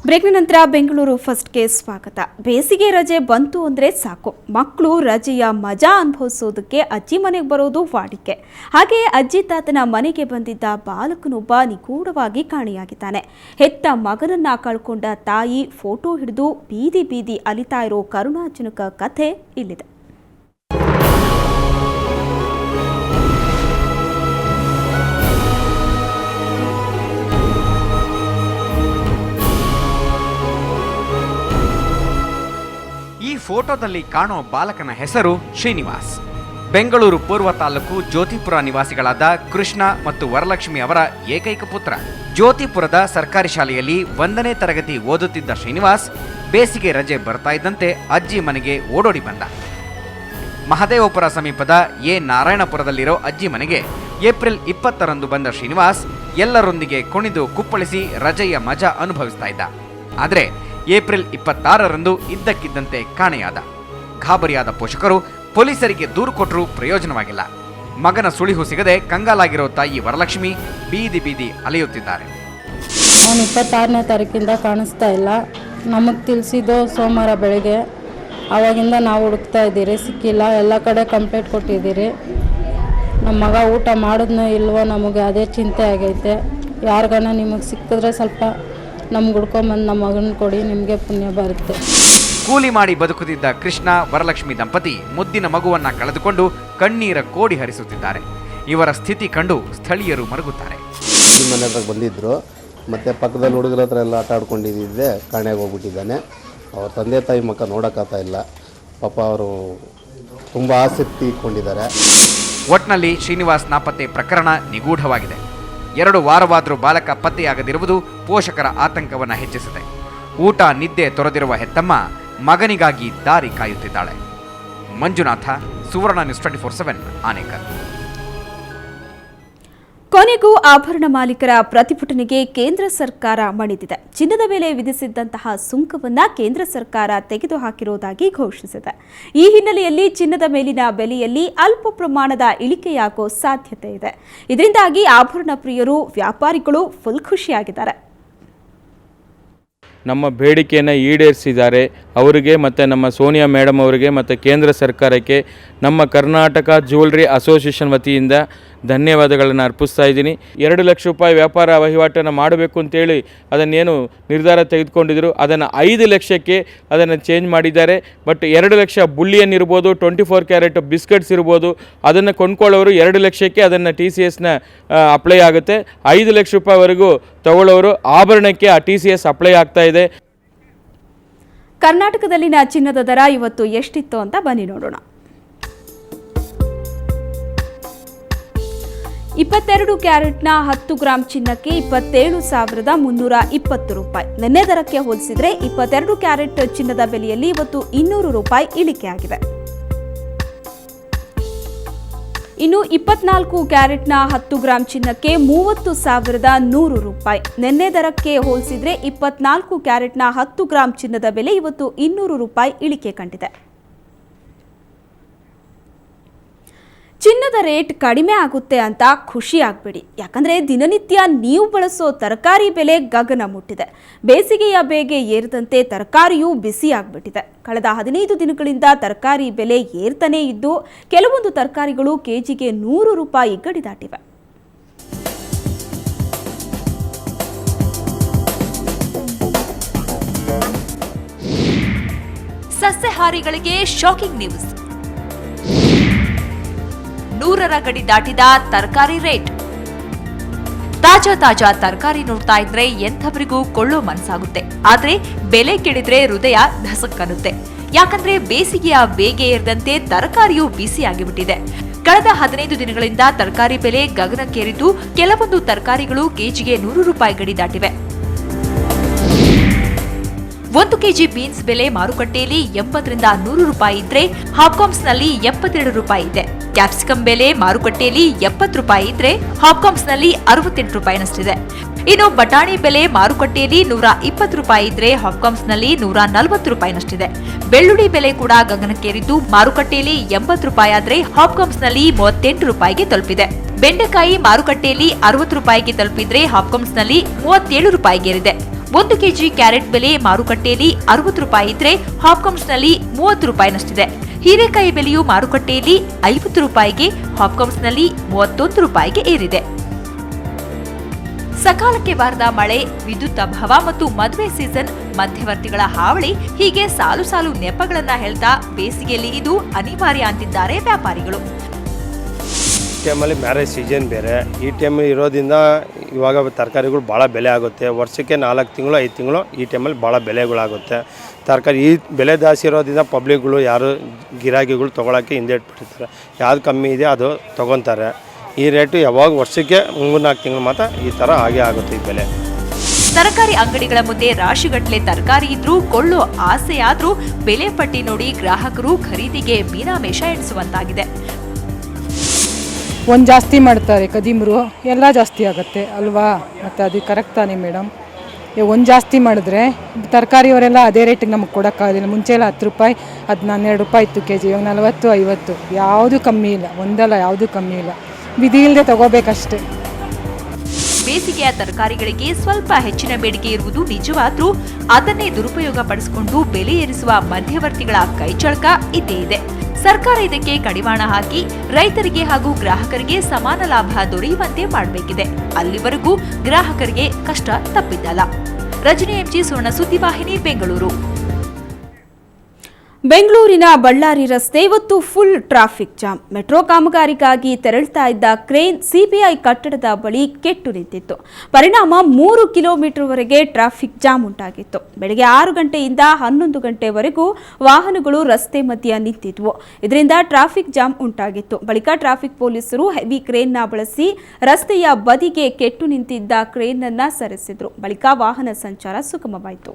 ಬ್ರೇಕ್ನ ನಂತರ ಬೆಂಗಳೂರು ಫಸ್ಟ್ಗೆ ಸ್ವಾಗತ. ಬೇಸಿಗೆ ರಜೆ ಬಂತು ಅಂದರೆ ಸಾಕು, ಮಕ್ಕಳು ರಜೆಯ ಮಜಾ ಅನುಭವಿಸೋದಕ್ಕೆ ಅಜ್ಜಿ ಮನೆಗೆ ಬರೋದು ವಾಡಿಕೆ. ಹಾಗೆಯೇ ಅಜ್ಜಿ ತಾತನ ಮನೆಗೆ ಬಂದಿದ್ದ ಬಾಲಕನೊಬ್ಬ ನಿಗೂಢವಾಗಿ ಕಾಣೆಯಾಗಿದ್ದಾನೆ. ಹೆತ್ತ ಮಗನನ್ನ ಕಳ್ಕೊಂಡ ತಾಯಿ ಫೋಟೋ ಹಿಡಿದು ಬೀದಿ ಬೀದಿ ಅಲಿತಾ ಇರೋ ಕರುಣಾಜನಕ ಕಥೆ ಇಲ್ಲಿದೆ. ಈ ಫೋಟೋದಲ್ಲಿ ಕಾಣೋ ಬಾಲಕನ ಹೆಸರು ಶ್ರೀನಿವಾಸ್. ಬೆಂಗಳೂರು ಪೂರ್ವ ತಾಲೂಕು ಜ್ಯೋತಿಪುರ ನಿವಾಸಿಗಳಾದ ಕೃಷ್ಣ ಮತ್ತು ವರಲಕ್ಷ್ಮಿ ಅವರ ಏಕೈಕ ಪುತ್ರ. ಜ್ಯೋತಿಪುರದ ಸರ್ಕಾರಿ ಶಾಲೆಯಲ್ಲಿ 1ನೇ ತರಗತಿ ಓದುತ್ತಿದ್ದ ಶ್ರೀನಿವಾಸ್ ಬೇಸಿಗೆ ರಜೆ ಬರ್ತಾ ಇದ್ದಂತೆ ಅಜ್ಜಿ ಮನೆಗೆ ಓಡೋಡಿ ಬಂದ. ಮಹದೇವಪುರ ಸಮೀಪದ ನಾರಾಯಣಪುರದಲ್ಲಿರೋ ಅಜ್ಜಿ ಮನೆಗೆ ಏಪ್ರಿಲ್ 20ರಂದು ಬಂದ ಶ್ರೀನಿವಾಸ್ ಎಲ್ಲರೊಂದಿಗೆ ಕುಣಿದು ಕುಪ್ಪಳಿಸಿ ರಜೆಯ ಮಜಾ ಅನುಭವಿಸ್ತಾ ಇದ್ದ. ಆದರೆ ಏಪ್ರಿಲ್ 26ರಂದು ಇದ್ದಕ್ಕಿದ್ದಂತೆ ಕಾಣೆಯಾದ. ಗಾಬರಿಯಾದ ಪೋಷಕರು ಪೊಲೀಸರಿಗೆ ದೂರು ಕೊಟ್ಟರೂ ಪ್ರಯೋಜನವಾಗಿಲ್ಲ. ಮಗನ ಸುಳಿವು ಸಿಗದೆ ಕಂಗಾಲಾಗಿರೋ ತಾಯಿ ವರಲಕ್ಷ್ಮಿ ಬೀದಿ ಬೀದಿ ಅಲೆಯುತ್ತಿದ್ದಾರೆ. ಅವನು 26ನೇ ತಾರೀಕಿಂದ ಕಾಣಿಸ್ತಾ ಇಲ್ಲ. ನಮಗೆ ತಿಳಿಸಿದ್ದು ಸೋಮವಾರ ಬೆಳಗ್ಗೆ. ಆವಾಗಿಂದ ನಾವು ಹುಡುಕ್ತಾ ಇದ್ದೀರಿ, ಸಿಕ್ಕಿಲ್ಲ. ಎಲ್ಲ ಕಡೆ ಕಂಪ್ಲೇಂಟ್ ಕೊಟ್ಟಿದ್ದೀರಿ. ನಮ್ಮ ಮಗ ಊಟ ಮಾಡಿದ್ನೋ ಇಲ್ವೋ ನಮಗೆ ಅದೇ ಚಿಂತೆ ಆಗೈತೆ. ಯಾರಿಗಾನ ನಿಮಗೆ ಸಿಕ್ಕಿದ್ರೆ ಸ್ವಲ್ಪ ನಮ್ಗೆ ಹುಡ್ಕೊಂಬಂದು ನಮ್ಮ ಮಗನ ಕೊಡಿ, ನಿಮಗೆ ಪುಣ್ಯ ಬರುತ್ತೆ. ಕೂಲಿ ಮಾಡಿ ಬದುಕುತ್ತಿದ್ದ ಕೃಷ್ಣ ವರಲಕ್ಷ್ಮಿ ದಂಪತಿ ಮುದ್ದಿನ ಮಗುವನ್ನ ಕಳೆದುಕೊಂಡು ಕಣ್ಣೀರ ಕೋಡಿ ಹರಿಸುತ್ತಿದ್ದಾರೆ. ಇವರ ಸ್ಥಿತಿ ಕಂಡು ಸ್ಥಳೀಯರು ಮರುಗುತ್ತಾರೆ. ಈ ಮನೆ ಹತ್ರ ಬಂದಿದ್ದರು, ಮತ್ತು ಪಕ್ಕದಲ್ಲಿ ಹುಡುಗರ ಹತ್ರ ಎಲ್ಲ ಆಟ ಆಡ್ಕೊಂಡಿದ್ದೆ ಕಾಣೆಗೆ ಹೋಗ್ಬಿಟ್ಟಿದ್ದಾನೆ. ಅವ್ರ ತಂದೆ ತಾಯಿ ಮಕ್ಕ ನೋಡೋಕ್ಕಾಗ್ತಾ ಇಲ್ಲ. ಪಾಪ ಅವರು ತುಂಬ ಆಸಕ್ತಿ ಇಟ್ಕೊಂಡಿದ್ದಾರೆ. ಒಟ್ನಲ್ಲಿ ಶ್ರೀನಿವಾಸ್ ನಾಪತ್ತೆ ಪ್ರಕರಣ ನಿಗೂಢವಾಗಿದೆ. 2 ವಾರವಾದರೂ ಬಾಲಕ ಪತ್ತೆಯಾಗದಿರುವುದು ಪೋಷಕರ ಆತಂಕವನ್ನು ಹೆಚ್ಚಿಸಿದೆ. ಊಟ ನಿದ್ದೆ ತೊರೆದಿರುವ ಹೆತ್ತಮ್ಮ ಮಗನಿಗಾಗಿ ದಾರಿ ಕಾಯುತ್ತಿದ್ದಾಳೆ. ಮಂಜುನಾಥ, ಸುವರ್ಣ ನ್ಯೂಸ್ 24/7 ಆನೇಕಲ್. ಕೊನೆಗೂ ಆಭರಣ ಮಾಲೀಕರ ಪ್ರತಿಭಟನೆಗೆ ಕೇಂದ್ರ ಸರ್ಕಾರ ಮಣಿದಿದೆ. ಚಿನ್ನದ ಮೇಲೆ ವಿಧಿಸಿದ್ದಂತಹ ಸುಂಕವನ್ನ ಕೇಂದ್ರ ಸರ್ಕಾರ ತೆಗೆದುಹಾಕಿರುವುದಾಗಿ ಘೋಷಿಸಿದೆ. ಈ ಹಿನ್ನೆಲೆಯಲ್ಲಿ ಚಿನ್ನದ ಮೇಲಿನ ಬೆಲೆಯಲ್ಲಿ ಅಲ್ಪ ಪ್ರಮಾಣದ ಇಳಿಕೆಯಾಗೋ ಸಾಧ್ಯತೆ ಇದೆ. ಇದರಿಂದಾಗಿ ಆಭರಣ ಪ್ರಿಯರು, ವ್ಯಾಪಾರಿಗಳು ಫುಲ್ ಖುಷಿಯಾಗಿದ್ದಾರೆ. ನಮ್ಮ ಬೇಡಿಕೆಯನ್ನು ಈಡೇರಿಸಿದ್ದಾರೆ. ಅವರಿಗೆ ಮತ್ತು ನಮ್ಮ ಸೋನಿಯಾ ಮೇಡಮ್ ಅವರಿಗೆ ಮತ್ತು ಕೇಂದ್ರ ಸರ್ಕಾರಕ್ಕೆ ನಮ್ಮ ಕರ್ನಾಟಕ ಜ್ಯುವೆಲ್ರಿ ಅಸೋಸಿಯೇಷನ್ ವತಿಯಿಂದ ಧನ್ಯವಾದಗಳನ್ನು ಅರ್ಪಿಸ್ತಾ ಇದ್ದೀನಿ. 2 ಲಕ್ಷ ರೂಪಾಯಿ ವ್ಯಾಪಾರ ವಹಿವಾಟನ್ನು ಮಾಡಬೇಕು ಅಂತೇಳಿ ಅದನ್ನೇನು ನಿರ್ಧಾರ ತೆಗೆದುಕೊಂಡಿದ್ರು, ಅದನ್ನು 5 ಲಕ್ಷಕ್ಕೆ ಅದನ್ನು ಚೇಂಜ್ ಮಾಡಿದ್ದಾರೆ. ಬಟ್ 2 ಲಕ್ಷ ಬುಲ್ಲಿಯನ್ ಇರ್ಬೋದು, 24 ಕ್ಯಾರೆಟ್ ಬಿಸ್ಕೆಟ್ಸ್ ಇರ್ಬೋದು, ಅದನ್ನು ಕೊಂಡ್ಕೊಳ್ಳೋರು 2 ಲಕ್ಷಕ್ಕೆ ಅದನ್ನು TCSನ ಅಪ್ಲೈ ಆಗುತ್ತೆ. 5 ಲಕ್ಷ ರೂಪಾಯಿವರೆಗೂ ತಗೊಳ್ಳೋರು ಆಭರಣಕ್ಕೆ ಆ TCS ಅಪ್ಲೈ ಆಗ್ತಾ ಇದೆ. ಕರ್ನಾಟಕದಲ್ಲಿನ ಚಿನ್ನದ ದರ ಇವತ್ತು ಎಷ್ಟಿತ್ತು ಅಂತ ಬನ್ನಿ ನೋಡೋಣ. 22 ಕ್ಯಾರೆಟ್ನ 10 ಗ್ರಾಂ ಚಿನ್ನಕ್ಕೆ 27,320 ರೂಪಾಯಿ. ನಿನ್ನೆ ದರಕ್ಕೆ ಹೋಲಿಸಿದರೆ 22 ಕ್ಯಾರೆಟ್ ಚಿನ್ನದ ಬೆಲೆಯಲ್ಲಿ ಇವತ್ತು 200 ರೂಪಾಯಿ ಇಳಿಕೆಯಾಗಿದೆ. ಇನ್ನು 24 ಕ್ಯಾರೆಟ್ನ 10 ಗ್ರಾಂ ಚಿನ್ನಕ್ಕೆ 30,100 ರೂಪಾಯಿ. ನಿನ್ನೆ ದರಕ್ಕೆ ಹೋಲಿಸಿದರೆ 24 ಕ್ಯಾರೆಟ್ನ 10 ಗ್ರಾಂ ಚಿನ್ನದ ಬೆಲೆ ಇವತ್ತು 200 ರೂಪಾಯಿ ಇಳಿಕೆ ಕಂಡಿದೆ. ಚಿನ್ನದ ರೇಟ್ ಕಡಿಮೆ ಆಗುತ್ತೆ ಅಂತ ಖುಷಿ ಆಗಬೇಡಿ, ಯಾಕಂದರೆ ದಿನನಿತ್ಯ ನೀವು ಬಳಸೋ ತರಕಾರಿ ಬೆಲೆ ಗಗನ ಮುಟ್ಟಿದೆ. ಬೇಸಿಗೆಯ ಬೇಗೆ ಏರಿದಂತೆ ತರಕಾರಿಯೂ ಬಿಸಿ ಆಗಿಬಿಟ್ಟಿದೆ. ಕಳೆದ 15 ದಿನಗಳಿಂದ ತರಕಾರಿ ಬೆಲೆ ಏರ್ತಾನೇ ಇದ್ದು ಕೆಲವೊಂದು ತರಕಾರಿಗಳು ಕೆಜಿಗೆ 100 ರೂಪಾಯಿ ಗಡಿ ದಾಟಿವೆ. ಸಸ್ಯಾಹಾರಿಗಳಿಗೆ ಶಾಕಿಂಗ್ ನ್ಯೂಸ್. 100ರ ಗಡಿ ದಾಟಿದ ತರಕಾರಿ ರೇಟ್. ತಾಜಾ ತರಕಾರಿ ನೋಡ್ತಾ ಇದ್ರೆ ಎಂಥವರಿಗೂ ಕೊಳ್ಳೋ ಮನಸ್ಸಾಗುತ್ತೆ. ಆದ್ರೆ ಬೆಲೆ ಕೇಳಿದ್ರೆ ಹೃದಯ ಧಸಕ್ಕನ್ನುತ್ತೆ. ಯಾಕಂದ್ರೆ ಬೇಸಿಗೆಯ ಬೇಗೆ ಏರಿದಂತೆ ತರಕಾರಿಯೂ ಬಿಸಿ ಆಗಿಬಿಟ್ಟಿದೆ. ಕಳೆದ 15 ದಿನಗಳಿಂದ ತರಕಾರಿ ಬೆಲೆ ಗಗನಕ್ಕೇರಿದ್ದು ಕೆಲವೊಂದು ತರಕಾರಿಗಳು ಕೆಜಿಗೆ 100 ರೂಪಾಯಿ ಗಡಿ ದಾಟಿವೆ. 1 ಕೆಜಿ ಬೀನ್ಸ್ ಬೆಲೆ ಮಾರುಕಟ್ಟೆಯಲ್ಲಿ 80ರಿಂದ 100 ರೂಪಾಯಿ ಇದ್ರೆ ಹಾಪ್ಕಾಮ್ಸ್ನಲ್ಲಿ 72 ರೂಪಾಯಿ ಇದೆ. ಕ್ಯಾಪ್ಸಿಕಂ ಬೆಲೆ ಮಾರುಕಟ್ಟೆಯಲ್ಲಿ 70 ರೂಪಾಯಿ ಇದ್ರೆ ಹಾಪ್ಕಾಮ್ಸ್ನಲ್ಲಿ 68 ರೂಪಾಯಿನಷ್ಟಿದೆ. ಇನ್ನು ಬಟಾಣಿ ಬೆಲೆ ಮಾರುಕಟ್ಟೆಯಲ್ಲಿ 120 ರೂಪಾಯಿ ಇದ್ರೆ ಹಾಪ್ಕಾಮ್ಸ್ನಲ್ಲಿ 140 ರೂಪಾಯಿನಷ್ಟಿದೆ. ಬೆಳ್ಳುಳ್ಳಿ ಬೆಲೆ ಕೂಡ ಗಗನಕ್ಕೇರಿದ್ದು ಮಾರುಕಟ್ಟೆಯಲ್ಲಿ 80 ರೂಪಾಯಿ ಆದ್ರೆ ಹಾಪ್ಕಾಮ್ಸ್ನಲ್ಲಿ 38 ರೂಪಾಯಿಗೆ ತಲುಪಿದೆ. ಬೆಂಡೆಕಾಯಿ ಮಾರುಕಟ್ಟೆಯಲ್ಲಿ 60 ರೂಪಾಯಿಗೆ ತಲುಪಿದ್ರೆ ಹಾಪ್ಕಾಮ್ಸ್ನಲ್ಲಿ 37 ರೂಪಾಯಿಗೇರಿದೆ. 1 ಕೆಜಿ ಕ್ಯಾರೆಟ್ ಬೆಲೆ ಮಾರುಕಟ್ಟೆಯಲ್ಲಿ 60 ರೂಪಾಯಿ ಇದ್ರೆ ಹಾಪ್ಕಾಮ್ಸ್ನಲ್ಲಿ 30 ರೂಪಾಯಿನಷ್ಟಿದೆ. ಹೀರೆಕಾಯಿ ಬೆಲೆಯು ಮಾರುಕಟ್ಟೆಯಲ್ಲಿ 50 ರೂಪಾಯಿಗೆ, ಹಾಪ್ಕಾಮ್ಸ್ನಲ್ಲಿ 31 ರೂಪಾಯಿಗೆ ಏರಿದೆ. ಸಕಾಲಕ್ಕೆ ಬಾರದ ಮಳೆ, ವಿದ್ಯುತ್ ಅಭಾವ ಮತ್ತು ಮದುವೆ ಸೀಸನ್, ಮಧ್ಯವರ್ತಿಗಳ ಹಾವಳಿ ಹೀಗೆ ಸಾಲು ಸಾಲು ನೆಪಗಳನ್ನ ಹೇಳ್ತಾ ಬೇಸಿಗೆಯಲ್ಲಿ ಇದು ಅನಿವಾರ್ಯ ಅಂತಿದ್ದಾರೆ ವ್ಯಾಪಾರಿಗಳು. ಟೈಮಲ್ಲಿ ಮ್ಯಾರೇಜ್ ಸೀಸನ್ ಬೇರೆ, ಈ ಟೈಮಲ್ಲಿ ಇರೋದ್ರಿಂದ ಇವಾಗ ತರಕಾರಿಗಳು ಭಾಳ ಬೆಲೆ ಆಗುತ್ತೆ. ವರ್ಷಕ್ಕೆ 4 ತಿಂಗಳು 5 ತಿಂಗಳು ಈ ಟೈಮಲ್ಲಿ ಭಾಳ ಬೆಲೆಗಳಾಗುತ್ತೆ. ತರಕಾರಿ ಈ ಬೆಲೆ ಜಾಸ್ತಿ ಇರೋದ್ರಿಂದ ಪಬ್ಲಿಕ್ಗಳು ಯಾರು ಗಿರಾಕಿಗಳು ತೊಗೊಳಕ್ಕೆ ಹಿಂದೆ ಇಟ್ಬಿಟ್ಟಿರ್ತಾರೆ. ಯಾವುದು ಕಮ್ಮಿ ಇದೆ ಅದು ತೊಗೊತಾರೆ. ಈ ರೇಟು ಯಾವಾಗ ವರ್ಷಕ್ಕೆ 3-4 ತಿಂಗಳು ಮಾತ್ರ ಈ ಥರ ಹಾಗೆ ಆಗುತ್ತೆ ಈ ಬೆಲೆ. ತರಕಾರಿ ಅಂಗಡಿಗಳ ಮುಂದೆ ರಾಶಿಗಟ್ಟಲೆ ತರಕಾರಿ ಇದ್ರೂ ಕೊಳ್ಳೋ ಆಸೆ ಆದ್ರೂ ಬೆಲೆ ಪಟ್ಟಿ ನೋಡಿ ಗ್ರಾಹಕರು ಖರೀದಿಗೆ ಮೀನಾಮೇಷ ಎಣಿಸುವಂತಾಗಿದೆ. ಒಂದು ಜಾಸ್ತಿ ಮಾಡ್ತಾರೆ ಕದೀಮರು, ಎಲ್ಲ ಜಾಸ್ತಿ ಆಗುತ್ತೆ ಅಲ್ವಾ? ಮತ್ತು ಅದು ಕರೆಕ್ಟ್ ತಾನೇ ಮೇಡಮ್? ಒಂದು ಜಾಸ್ತಿ ಮಾಡಿದ್ರೆ ತರಕಾರಿಯವರೆಲ್ಲ ಅದೇ ರೇಟಿಗೆ ನಮಗೆ ಕೊಡೋಕ್ಕಾಗೋದಿಲ್ಲ. ಮುಂಚೆ ಎಲ್ಲ 10 ರೂಪಾಯಿ, ಅದು 12 ರೂಪಾಯಿ ಇತ್ತು ಕೆ ಜಿ, ಇವಾಗ 40-50, ಯಾವುದೂ ಕಮ್ಮಿ ಇಲ್ಲ. ಒಂದಲ್ಲ ಯಾವುದೂ ಕಮ್ಮಿ ಇಲ್ಲ, ವಿಧಿ ಇಲ್ಲದೆ ತಗೋಬೇಕಷ್ಟೇ. ಬೇಸಿಗೆಯ ತರಕಾರಿಗಳಿಗೆ ಸ್ವಲ್ಪ ಹೆಚ್ಚಿನ ಬೇಡಿಕೆ ಇರುವುದು ನಿಜವಾದ್ರೂ ಅದನ್ನೇ ದುರುಪಯೋಗ ಪಡಿಸಿಕೊಂಡು ಬೆಲೆ ಏರಿಸುವ ಮಧ್ಯವರ್ತಿಗಳ ಕೈಚಳಕ ಇದ್ದೇ ಇದೆ. ಸರ್ಕಾರ ಇದಕ್ಕೆ ಕಡಿವಾಣ ಹಾಕಿ ರೈತರಿಗೆ ಹಾಗೂ ಗ್ರಾಹಕರಿಗೆ ಸಮಾನ ಲಾಭ ದೊರೆಯುವಂತೆ ಮಾಡಬೇಕಿದೆ. ಅಲ್ಲಿವರೆಗೂ ಗ್ರಾಹಕರಿಗೆ ಕಷ್ಟ ತಪ್ಪಿದ್ದಲ್ಲ. ರಜನಿ ಎಂಜಿ, ಸುವರ್ಣ ಸುದ್ದಿವಾಹಿನಿ, ಬೆಂಗಳೂರು. ಬೆಂಗಳೂರಿನ ಬಳ್ಳಾರಿ ರಸ್ತೆ ಇವತ್ತು ಫುಲ್ ಟ್ರಾಫಿಕ್ ಜಾಮ್. ಮೆಟ್ರೋ ಕಾಮಗಾರಿಗಾಗಿ ತೆರಳುತ್ತಾ ಇದ್ದ ಕ್ರೇನ್ ಸಿಬಿಐ ಕಟ್ಟಡದ ಬಳಿ ಕೆಟ್ಟು ನಿಂತಿತ್ತು. ಪರಿಣಾಮ 3 ಕಿಲೋಮೀಟರ್ವರೆಗೆ ಟ್ರಾಫಿಕ್ ಜಾಮ್ ಉಂಟಾಗಿತ್ತು. ಬೆಳಗ್ಗೆ 6 ಗಂಟೆಯಿಂದ 11 ಗಂಟೆವರೆಗೂ ವಾಹನಗಳು ರಸ್ತೆ ಮಧ್ಯ ನಿಂತಿದ್ವು. ಇದರಿಂದ ಟ್ರಾಫಿಕ್ ಜಾಮ್ ಉಂಟಾಗಿತ್ತು. ಬಳಿಕ ಟ್ರಾಫಿಕ್ ಪೊಲೀಸರು ಹೆವಿ ಕ್ರೇನ್ನ ಬಳಸಿ ರಸ್ತೆಯ ಬದಿಗೆ ಕೆಟ್ಟು ನಿಂತಿದ್ದ ಕ್ರೇನ್ ಅನ್ನು ಸರಿಸಿದ್ರು. ಬಳಿಕ ವಾಹನ ಸಂಚಾರ ಸುಗಮವಾಯಿತು.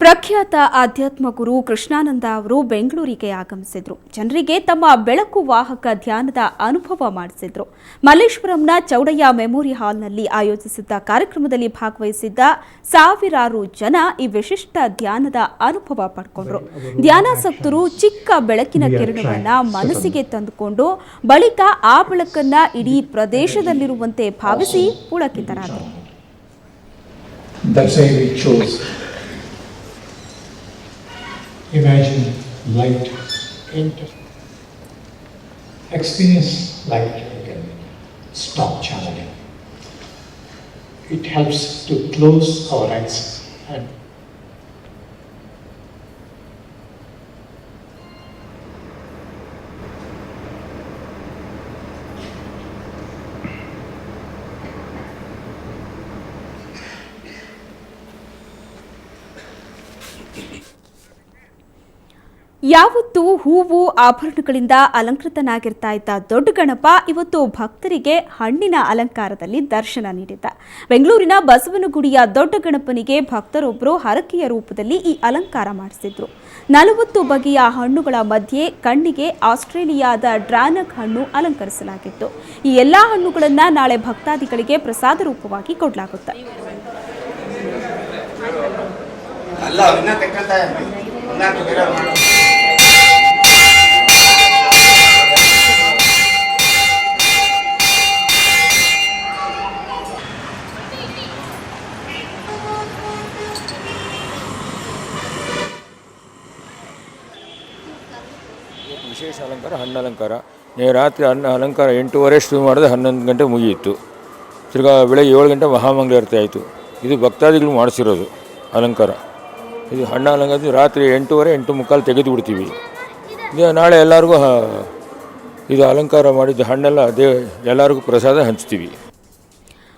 ಪ್ರಖ್ಯಾತ ಆಧ್ಯಾತ್ಮ ಗುರು ಕೃಷ್ಣಾನಂದ ಅವರು ಬೆಂಗಳೂರಿಗೆ ಆಗಮಿಸಿದ್ರು. ಜನರಿಗೆ ತಮ್ಮ ಬೆಳಕು ವಾಹಕ ಧ್ಯಾನದ ಅನುಭವ ಮಾಡಿಸಿದ್ರು. ಮಲ್ಲೇಶ್ವರಂನ ಚೌಡಯ್ಯ ಮೆಮೋರಿ ಹಾಲ್ನಲ್ಲಿ ಆಯೋಜಿಸಿದ್ದ ಕಾರ್ಯಕ್ರಮದಲ್ಲಿ ಭಾಗವಹಿಸಿದ್ದ ಸಾವಿರಾರು ಜನ ಈ ವಿಶಿಷ್ಟ ಧ್ಯಾನದ ಅನುಭವ ಪಡ್ಕೊಂಡ್ರು. ಧ್ಯಾನಾಸಕ್ತರು ಚಿಕ್ಕ ಬೆಳಕಿನ ಕಿರಣವನ್ನ ಮನಸ್ಸಿಗೆ ತಂದುಕೊಂಡು ಬಳಿಕ ಆ ಬೆಳಕನ್ನ ಇಡೀ ಪ್ರದೇಶದಲ್ಲಿರುವಂತೆ ಭಾವಿಸಿ ಪುಳಕಿತರಾದರು. Imagine light enter. Experience light again. Stop channeling. It helps to close our eyes and ಯಾವತ್ತೂ ಹೂವು ಆಭರಣಗಳಿಂದ ಅಲಂಕೃತನಾಗಿರ್ತಾ ಇದ್ದ ದೊಡ್ಡ ಗಣಪ ಇವತ್ತು ಭಕ್ತರಿಗೆ ಹಣ್ಣಿನ ಅಲಂಕಾರದಲ್ಲಿ ದರ್ಶನ ನೀಡಿದ್ದ. ಬೆಂಗಳೂರಿನ ಬಸವನಗುಡಿಯ ದೊಡ್ಡ ಗಣಪನಿಗೆ ಭಕ್ತರೊಬ್ಬರು ಹರಕೆಯ ರೂಪದಲ್ಲಿ ಈ ಅಲಂಕಾರ ಮಾಡಿಸಿದ್ರು. 40 ಬಗೆಯ ಹಣ್ಣುಗಳ ಮಧ್ಯೆ ಕಣ್ಣಿಗೆ ಆಸ್ಟ್ರೇಲಿಯಾದ ಡ್ರಾನಕ್ ಹಣ್ಣು ಅಲಂಕರಿಸಲಾಗಿತ್ತು. ಈ ಎಲ್ಲಾ ಹಣ್ಣುಗಳನ್ನು ನಾಳೆ ಭಕ್ತಾದಿಗಳಿಗೆ ಪ್ರಸಾದ ರೂಪವಾಗಿ ಕೊಡಲಾಗುತ್ತೆ. ವಿಶೇಷ ಅಲಂಕಾರ ಹಣ್ಣು ಅಲಂಕಾರ. ರಾತ್ರಿ ಅಲಂಕಾರ 8:30 ಶುರು ಮಾಡಿದ್ರೆ 11 ಗಂಟೆ ಮುಗಿಯಿತು. ತಿರ್ಗಾ ಬೆಳಗ್ಗೆ 7 ಗಂಟೆ ಮಹಾಮಂಗಳಾರತಿ ಆಯಿತು. ಇದು ಭಕ್ತಾದಿಗಳು ಮಾಡಿಸಿರೋದು ಅಲಂಕಾರ. ಇದು ಹಣ್ಣು ಅಲಂಕಾರ ರಾತ್ರಿ 8:30 8:45 ತೆಗೆದು ಬಿಡ್ತೀವಿ. ನಾಳೆ ಎಲ್ಲರಿಗೂ ಇದು ಅಲಂಕಾರ ಮಾಡಿದ್ದು ಹಣ್ಣೆಲ್ಲ ಎಲ್ಲರಿಗೂ ಪ್ರಸಾದ ಹಂಚ್ತೀವಿ.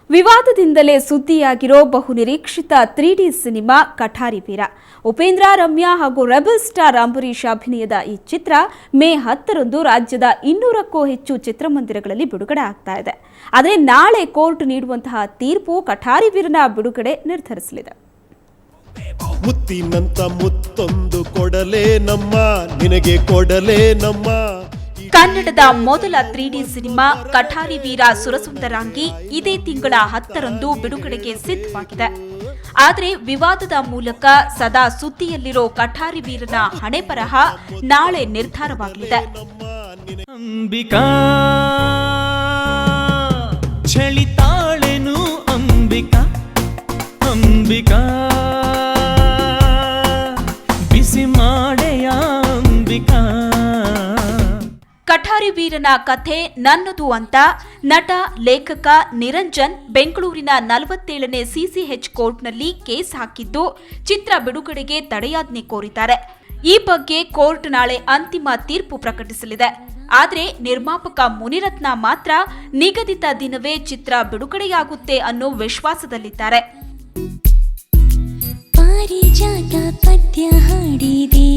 ವಿವಾದದಿಂದಲೇ ಸುದ್ದಿಯಾಗಿರೋ ಬಹುನಿರೀಕ್ಷಿತ 3D ಸಿನಿಮಾ ಕಠಾರಿ ವೀರ. ಉಪೇಂದ್ರ, ರಮ್ಯಾ ಹಾಗೂ ರೆಬಲ್ ಸ್ಟಾರ್ ಅಂಬರೀಷ್ ಅಭಿನಯದ ಈ ಚಿತ್ರ ಮೇ 10ರಂದು ರಾಜ್ಯದ 200ಕ್ಕೂ ಹೆಚ್ಚು ಚಿತ್ರಮಂದಿರಗಳಲ್ಲಿ ಬಿಡುಗಡೆ ಆಗ್ತಾ ಇದೆ. ಆದರೆ ನಾಳೆ ಕೋರ್ಟ್ ನೀಡುವಂತಹ ತೀರ್ಪು ಕಠಾರಿ ವೀರನ ಬಿಡುಗಡೆ ನಿರ್ಧರಿಸಲಿದೆ. ಮುತ್ತಿನಂತ ಮುತ್ತೊಂದು ಕೊಡಲೇ ನಮ್ಮ ನಿನಗೆ ಕೊಡಲೇ ನಮ್ಮ. ಕನ್ನಡದ ಮೊದಲ 3D ಸಿನಿಮಾ ಕಠಾರಿ ವೀರ ಸುರಸುಂದರಾಂಗಿ ಇದೇ ತಿಂಗಳ 10ರಂದು ಬಿಡುಗಡೆಗೆ ಸಿದ್ಧವಾಗಿದೆ. ಆದರೆ ವಿವಾದದ ಮೂಲಕ ಸದಾ ಸುದ್ದಿಯಲ್ಲಿರೋ ಕಠಾರಿ ವೀರನ ಹಣೆಬರಹ ನಾಳೆ ನಿರ್ಧಾರವಾಗಲಿದೆ. ಅಂಬಿಕಾ ಚಳಿತಾಳೆನು ಅಂಬಿಕಾ ಅಂಬಿಕಾ ಬಿಸಿ ಮಾಡೆಯ ಅಂಬಿಕಾ. ಕಠಾರಿ ವೀರನ ಕಥೆ ನನ್ನದು ಅಂತ ನಟ ಲೇಖಕ ನಿರಂಜನ್ ಬೆಂಗಳೂರಿನ 47ನೇ CCH ಕೋರ್ಟ್ನಲ್ಲಿ ಕೇಸ್ ಹಾಕಿದ್ದು ಚಿತ್ರ ಬಿಡುಗಡೆಗೆ ತಡೆಯಾಜ್ಞೆ ಕೋರಿದ್ದಾರೆ. ಈ ಬಗ್ಗೆ ಕೋರ್ಟ್ ನಾಳೆ ಅಂತಿಮ ತೀರ್ಪು ಪ್ರಕಟಿಸಲಿದೆ. ಆದರೆ ನಿರ್ಮಾಪಕ ಮುನಿರತ್ನ ಮಾತ್ರ ನಿಗದಿತ ದಿನವೇ ಚಿತ್ರ ಬಿಡುಗಡೆಯಾಗುತ್ತೆ ಅನ್ನೋ ವಿಶ್ವಾಸದಲ್ಲಿದ್ದಾರೆ. ಪಾರಿಜಾತ ಪದ್ಯ ಹಾಡಿದೆ,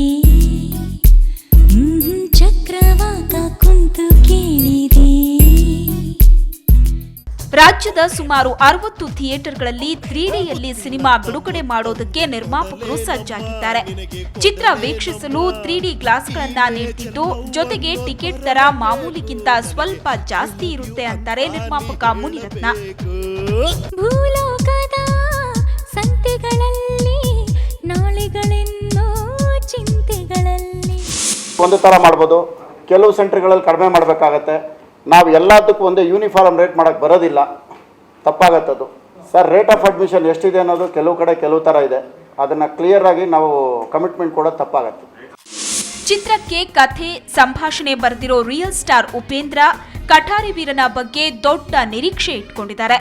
ಚಕ್ರವಾಕ ಕುಂತು ಕೇಳಿದೆ. ರಾಜ್ಯದ ಸುಮಾರು 60 ಥಿಯೇಟರ್ಗಳಲ್ಲಿ 3Dಯಲ್ಲಿ ಸಿನಿಮಾ ಬಿಡುಗಡೆ ಮಾಡೋದಕ್ಕೆ ನಿರ್ಮಾಪಕರು ಸಜ್ಜಾಗಿದ್ದಾರೆ. ಚಿತ್ರ ವೀಕ್ಷಿಸಲು 3D ಗ್ಲಾಸ್ಗಳನ್ನ ನೀಡುತ್ತಿದ್ದು, ಜೊತೆಗೆ ಟಿಕೆಟ್ ದರ ಮಾಮೂಲಿಗಿಂತ ಸ್ವಲ್ಪ ಜಾಸ್ತಿ ಇರುತ್ತೆ ಅಂತಾರೆ ನಿರ್ಮಾಪಕ ಮುನಿರತ್ನ. ಭೂಲೋಕದ ಸಂತೆಗಳಲ್ಲಿ ನಾಳೆಗಳೆನ್ನೋ ಚಿಂತೆಗಳಲ್ಲಿ ಒಂದು ಥರ ಮಾಡ್ಬೋದು, ಕೆಲವು ಸೆಂಟರ್ಗಳಲ್ಲಿ ಕಡಿಮೆ ಮಾಡಬೇಕಾಗತ್ತೆ. ನಾವು ಎಲ್ಲದಕ್ಕೂ ಒಂದೇ ಯೂನಿಫಾರ್ಮ್ ರೇಟ್ ಮಾಡೋಕ್ಕೆ ಬರೋದಿಲ್ಲ, ತಪ್ಪಾಗತ್ತದು. ಸರ್, ರೇಟ್ ಆಫ್ ಅಡ್ಮಿಷನ್ ಎಷ್ಟಿದೆ ಅನ್ನೋದು ಕೆಲವು ಕಡೆ ಕೆಲವು ಥರ ಇದೆ. ಅದನ್ನು ಕ್ಲಿಯರ್ ಆಗಿ ನಾವು ಕಮಿಟ್ಮೆಂಟ್ ಕೊಡೋದು ತಪ್ಪಾಗತ್ತೆ. ಚಿತ್ರಕ್ಕೆ ಕಥೆ ಸಂಭಾಷಣೆ ಬರೆದಿರೋ ರಿಯಲ್ ಸ್ಟಾರ್ ಉಪೇಂದ್ರ ಕಠಾರಿ ವೀರನ ಬಗ್ಗೆ ದೊಡ್ಡ ನಿರೀಕ್ಷೆ ಇಟ್ಕೊಂಡಿದ್ದಾರೆ.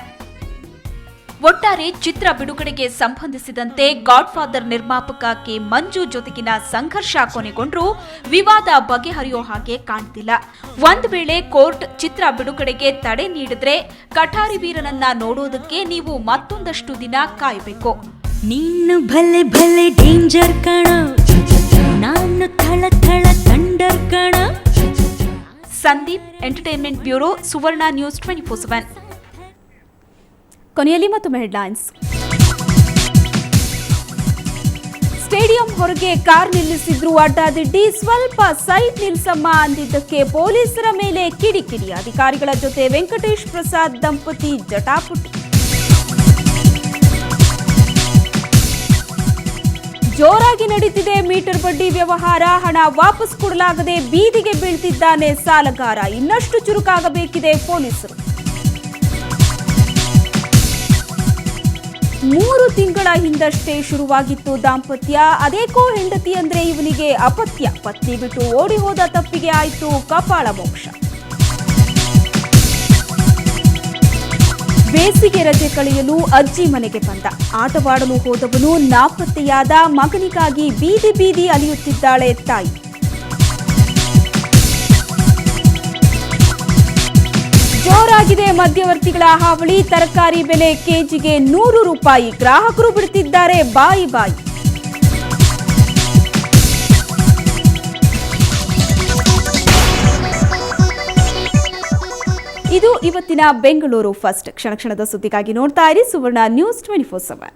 ಒಟ್ಟಾರೆ ಚಿತ್ರ ಬಿಡುಗಡೆಗೆ ಸಂಬಂಧಿಸಿದಂತೆ ಗಾಡ್ ಫಾದರ್ ನಿರ್ಮಾಪಕ ಕೆ ಮಂಜು ಜೊತೆಗಿನ ಸಂಘರ್ಷ ಕೊನೆಗೊಂಡ್ರೂ ವಿವಾದ ಬಗೆಹರಿಯೋ ಹಾಗೆ ಕಾಣ್ತಿಲ್ಲ. ಒಂದ್ ವೇಳೆ ಕೋರ್ಟ್ ಚಿತ್ರ ಬಿಡುಗಡೆಗೆ ತಡೆ ನೀಡಿದ್ರೆ ಕಠಾರಿ ವೀರನನ್ನ ನೋಡೋದಕ್ಕೆ ನೀವು ಮತ್ತೊಂದಷ್ಟು ದಿನ ಕಾಯಬೇಕು. ನೀನು ಭಲೆ ಭಲೆ ಡೇಂಜರ್ ಕಣ, ನಾನು ಥಳ ಥಳ ಥಂಡರ್ ಕಣ. ಸಂದೀಪ್, ಎಂಟರ್ಟೈನ್ಮೆಂಟ್ ಬ್ಯೂರೋ, ಸುವರ್ಣ ನ್ಯೂಸ್ 24/7. ಕೊನೆಯಲ್ಲಿ ಮತ್ತೊಮ್ಮೆ ಹೆಡ್ಲೈನ್ಸ್. ಸ್ಟೇಡಿಯಂ ಹೊರಗೆ ಕಾರ್ ನಿಲ್ಲಿಸಿದ್ರು ಅಡ್ಡಾದಿಡ್ಡಿ, ಸ್ವಲ್ಪ ಸೈಡ್ ನಿಲ್ಸಮ್ಮ ಅಂದಿದ್ದಕ್ಕೆ ಪೊಲೀಸರ ಮೇಲೆ ಕಿಡಿಕಿಡಿ. ಅಧಿಕಾರಿಗಳ ಜೊತೆ ವೆಂಕಟೇಶ್ ಪ್ರಸಾದ್ ದಂಪತಿ ಜಟಾಪಟಿ. ಜೋರಾಗಿ ನಡೀತಿದೆ ಮೀಟರ್ ಬಡ್ಡಿ ವ್ಯವಹಾರ, ಹಣ ವಾಪಸ್ ಕೊಡಲಾಗದೆ ಬೀದಿಗೆ ಬೀಳ್ತಿದ್ದಾನೆ ಸಾಲಗಾರ. ಇನ್ನಷ್ಟು ಚುರುಕಾಗಬೇಕಿದೆ ಪೊಲೀಸರು. 3 ತಿಂಗಳ ಹಿಂದಷ್ಟೇ ಶುರುವಾಗಿತ್ತು ದಾಂಪತ್ಯ, ಅದೇಕೋ ಹೆಂಡತಿ ಅಂದ್ರೆ ಇವನಿಗೆ ಅಪತ್ಯ. ಪತ್ನಿ ಬಿಟ್ಟು ಓಡಿ ಹೋದ ತಪ್ಪಿಗೆ ಆಯ್ತು ಕಪಾಳ ಮೋಕ್ಷ. ಬೇಸಿಗೆ ರಜೆ ಕಳೆಯಲು ಅಜ್ಜಿ ಮನೆಗೆ ಬಂದ, ಆಟವಾಡಲು ಹೋದವನು ನಾಪತ್ತೆಯಾದ. ಮಗನಿಗಾಗಿ ಬೀದಿ ಬೀದಿ ಅಲಿಯುತ್ತಿದ್ದಾಳೆ ತಾಯಿ. ಜೋರಾಗಿದೆ ಮಧ್ಯವರ್ತಿಗಳ ಹಾವಳಿ, ತರಕಾರಿ ಬೆಲೆ ಕೆಜಿಗೆ 100 ರೂಪಾಯಿ. ಗ್ರಾಹಕರು ಬಿಡುತ್ತಿದ್ದಾರೆ ಬಾಯಿ ಬಾಯಿ. ಇದು ಇವತ್ತಿನ ಬೆಂಗಳೂರು ಫಸ್ಟ್. ಕ್ಷಣ ಕ್ಷಣದ ಸುದ್ದಿಗಾಗಿ ನೋಡ್ತಾ ಇರಿ ಸುವರ್ಣ ನ್ಯೂಸ್ 24/7.